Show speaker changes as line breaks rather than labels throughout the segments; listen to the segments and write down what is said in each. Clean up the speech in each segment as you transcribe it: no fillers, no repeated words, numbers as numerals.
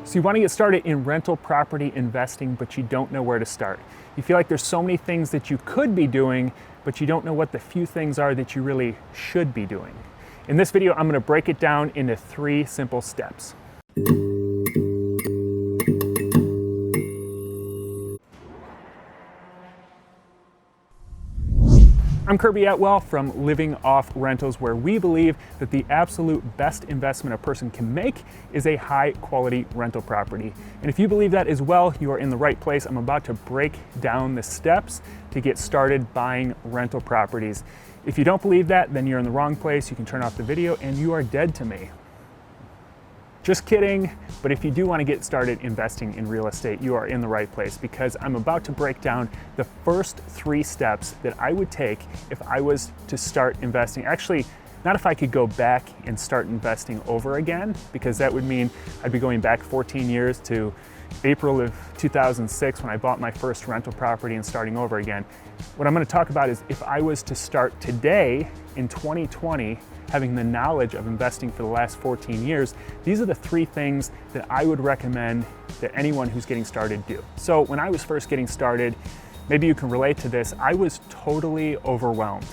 So you want to get started in rental property investing, but you don't know where to start. You feel like there's so many things that you could be doing, but you don't know what the few things are that you really should be doing. In this video, I'm going to break it down into 3 simple steps. I'm Kirby Atwell from Living Off Rentals, where we believe that the absolute best investment a person can make is a high quality rental property. And if you believe that as well, you are in the right place. I'm about to break down the steps to get started buying rental properties. If you don't believe that, then you're in the wrong place. You can turn off the video and you are dead to me. Just kidding, but if you do want to get started investing in real estate, you are in the right place, because I'm about to break down the first 3 steps that I would take if I was to start investing. Actually, not if I could go back and start investing over again, because that would mean I'd be going back 14 years to April of 2006 when I bought my first rental property and starting over again. What I'm going to talk about is if I was to start today in 2020, having the knowledge of investing for the last 14 years, these are the 3 things that I would recommend that anyone who's getting started do. So when I was first getting started, maybe you can relate to this, I was totally overwhelmed.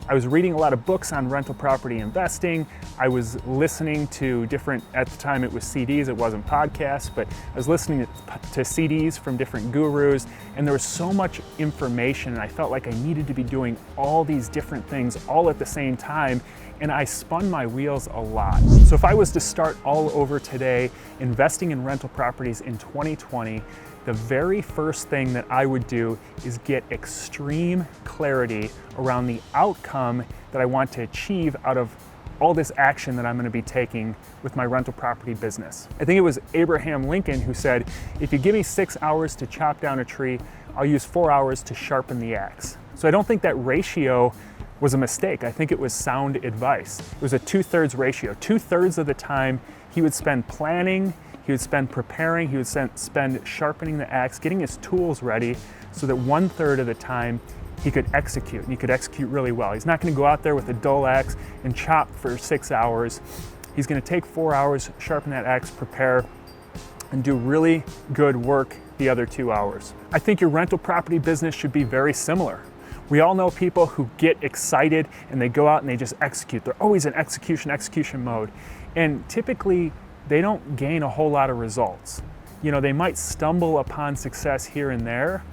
I was reading a lot of books on rental property investing. I was listening to different, at the time it was CDs, it wasn't podcasts, but I was listening to CDs from different gurus, and there was so much information, and I felt like I needed to be doing all these different things all at the same time, and I spun my wheels a lot. So if I was to start all over today, investing in rental properties in 2020, the very first thing that I would do is get extreme clarity around the outcome that I want to achieve out of all this action that I'm going to be taking with my rental property business. I think it was Abraham Lincoln who said, if you give me 6 hours to chop down a tree, I'll use 4 hours to sharpen the axe. So I don't think that ratio was a mistake. I think it was sound advice. It was a 2/3 ratio. 2/3 of the time he would spend planning, he would spend preparing, he would spend sharpening the axe, getting his tools ready, so that 1/3 of the time he could execute, and he could execute really well. He's not gonna go out there with a dull axe and chop for 6 hours. He's gonna take 4 hours, sharpen that axe, prepare, and do really good work the other 2 hours. I think your rental property business should be very similar. We all know people who get excited and they go out and they just execute. They're always in execution mode. And typically, they don't gain a whole lot of results. You know, they might stumble upon success here and there,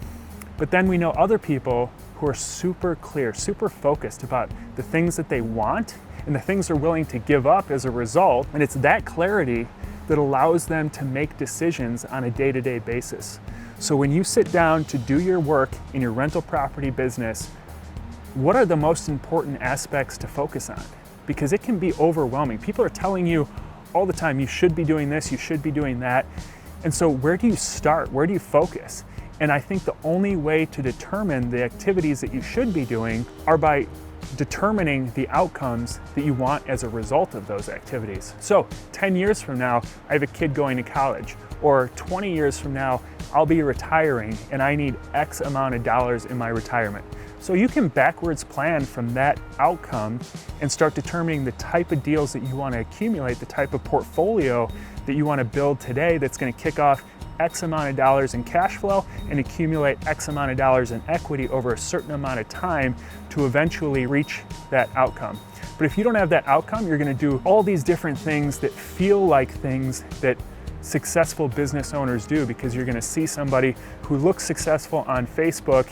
but then we know other people who are super clear, super focused about the things that they want and the things they're willing to give up as a result. And it's that clarity that allows them to make decisions on a day-to-day basis. So when you sit down to do your work in your rental property business, what are the most important aspects to focus on? Because it can be overwhelming. People are telling you all the time, you should be doing this, you should be doing that. And so where do you start? Where do you focus? And I think the only way to determine the activities that you should be doing are by determining the outcomes that you want as a result of those activities. So 10 years from now, I have a kid going to college, or 20 years from now, I'll be retiring and I need X amount of dollars in my retirement. So you can backwards plan from that outcome and start determining the type of deals that you want to accumulate, the type of portfolio that you want to build today that's going to kick off X amount of dollars in cash flow and accumulate X amount of dollars in equity over a certain amount of time to eventually reach that outcome. But if you don't have that outcome, you're going to do all these different things that feel like things that successful business owners do, because you're going to see somebody who looks successful on Facebook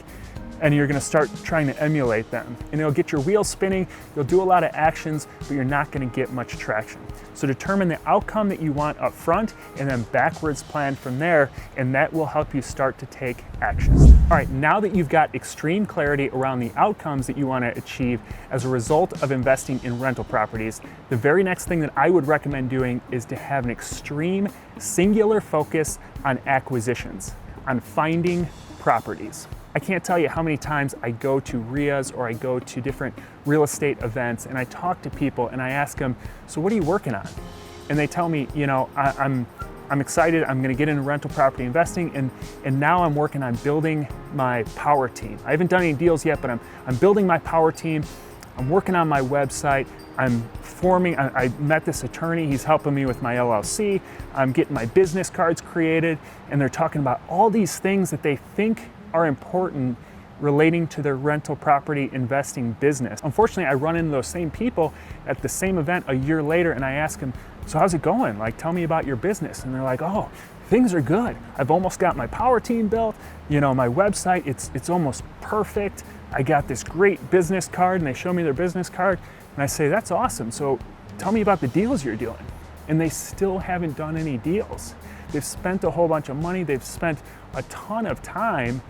and you're going to start trying to emulate them. And it'll get your wheels spinning, you'll do a lot of actions, but you're not going to get much traction. So determine the outcome that you want up front and then backwards plan from there, and that will help you start to take action. All right, now that you've got extreme clarity around the outcomes that you want to achieve as a result of investing in rental properties, the very next thing that I would recommend doing is to have an extreme singular focus on acquisitions, on finding properties. I can't tell you how many times I go to RIAs or I go to different real estate events and I talk to people and I ask them, so what are you working on? And they tell me, you know, I'm excited, I'm gonna get into rental property investing, and now I'm working on building my power team. I haven't done any deals yet, but I'm building my power team, I'm working on my website, I met this attorney, he's helping me with my LLC, I'm getting my business cards created, and they're talking about all these things that they think are important relating to their rental property investing business. Unfortunately, I run into those same people at the same event a year later, and I ask them, so how's it going? Like, tell me about your business. And they're like, oh, things are good. I've almost got my power team built. You know, my website, it's almost perfect. I got this great business card, and they show me their business card. And I say, that's awesome. So tell me about the deals you're doing. And they still haven't done any deals. They've spent a whole bunch of money. They've spent a ton of time,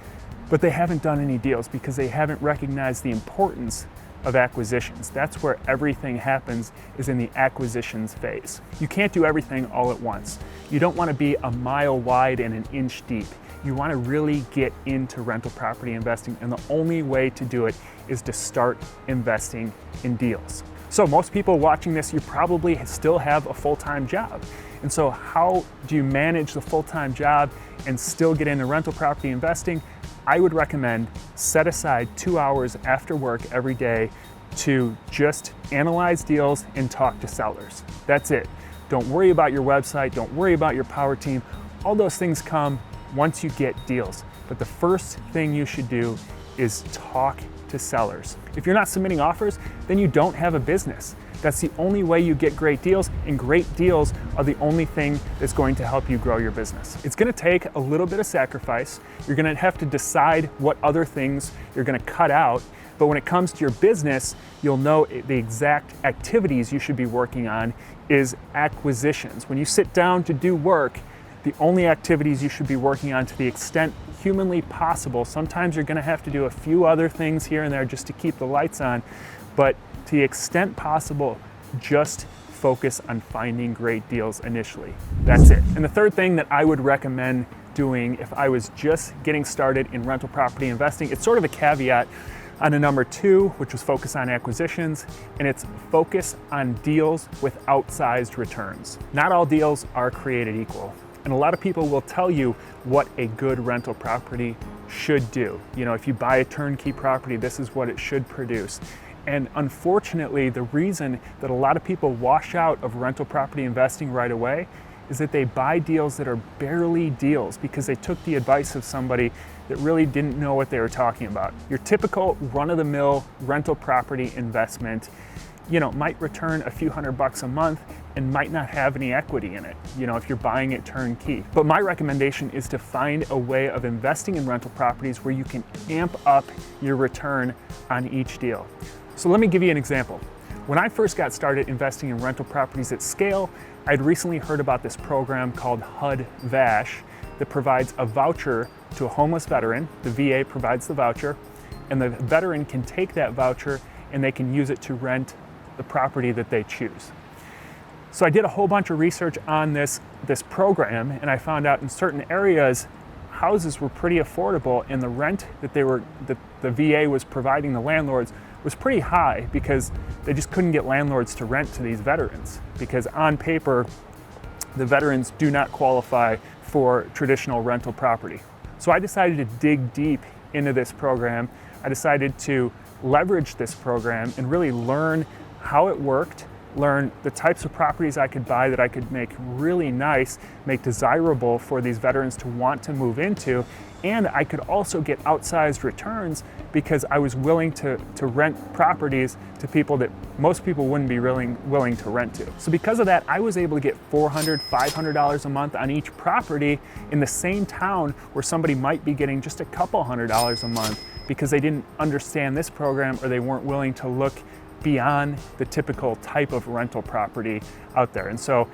but they haven't done any deals because they haven't recognized the importance of acquisitions. That's where everything happens, is in the acquisitions phase. You can't do everything all at once. You don't want to be a mile wide and an inch deep. You want to really get into rental property investing, and the only way to do it is to start investing in deals. So most people watching this, you probably still have a full-time job. And so how do you manage the full-time job and still get into rental property investing? I would recommend set aside 2 hours after work every day to just analyze deals and talk to sellers. That's it. Don't worry about your website. Don't worry about your power team. All those things come once you get deals. But the first thing you should do is talk to sellers. If you're not submitting offers, then you don't have a business. That's the only way you get great deals, and great deals are the only thing that's going to help you grow your business. It's going to take a little bit of sacrifice. You're going to have to decide what other things you're going to cut out, but when it comes to your business, you'll know the exact activities you should be working on is acquisitions. When you sit down to do work, the only activities you should be working on to the extent humanly possible. Sometimes you're going to have to do a few other things here and there just to keep the lights on, but to the extent possible, just focus on finding great deals initially. That's it. And the third thing that I would recommend doing if I was just getting started in rental property investing, it's sort of a caveat on a number 2, which was focus on acquisitions, and it's focus on deals with outsized returns. Not all deals are created equal. And a lot of people will tell you what a good rental property should do. You know, if you buy a turnkey property, this is what it should produce. And unfortunately, the reason that a lot of people wash out of rental property investing right away is that they buy deals that are barely deals because they took the advice of somebody that really didn't know what they were talking about. Your typical run-of-the-mill rental property investment, you know, might return a few $100 a month and might not have any equity in it, you know, if you're buying it turnkey. But my recommendation is to find a way of investing in rental properties where you can amp up your return on each deal. So let me give you an example. When I first got started investing in rental properties at scale, I'd recently heard about this program called HUD-VASH that provides a voucher to a homeless veteran. The VA provides the voucher, and the veteran can take that voucher and they can use it to rent the property that they choose. So I did a whole bunch of research on this program, and I found out in certain areas houses were pretty affordable, and the rent that the VA was providing the landlords was pretty high because they just couldn't get landlords to rent to these veterans, because on paper the veterans do not qualify for traditional rental property. So I decided to dig deep into this program. I decided to leverage this program and really learn how it worked, learn the types of properties I could buy that I could make really nice, make desirable for these veterans to want to move into, and I could also get outsized returns because I was willing to rent properties to people that most people wouldn't be willing to rent to. So because of that, I was able to get $400, $500 a month on each property in the same town where somebody might be getting just a couple $100s a month because they didn't understand this program or they weren't willing to look beyond the typical type of rental property out there. And so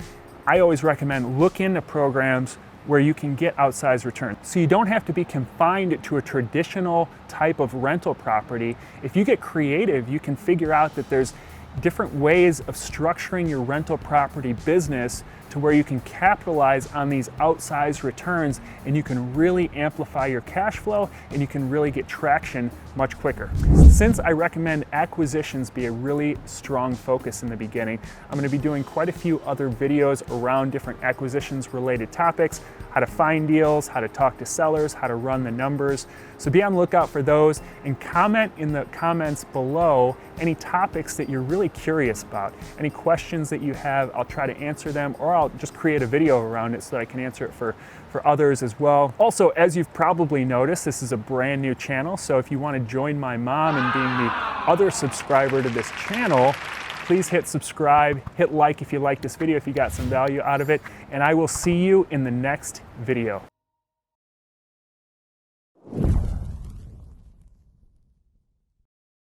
I always recommend look into programs where you can get outsized returns. So you don't have to be confined to a traditional type of rental property. If you get creative, you can figure out that there's different ways of structuring your rental property business to where you can capitalize on these outsized returns, and you can really amplify your cash flow, and you can really get traction much quicker. Since I recommend acquisitions be a really strong focus in the beginning, I'm going to be doing quite a few other videos around different acquisitions related topics, how to find deals, how to talk to sellers, how to run the numbers. So be on the lookout for those, and comment in the comments below any topics that you're really really curious about. Any questions that you have, I'll try to answer them, or I'll just create a video around it so that I can answer it for others as well. Also, as you've probably noticed, this is a brand new channel, so if you want to join my mom in being the other subscriber to this channel, please hit subscribe, hit like if you like this video, if you got some value out of it, and I will see you in the next video.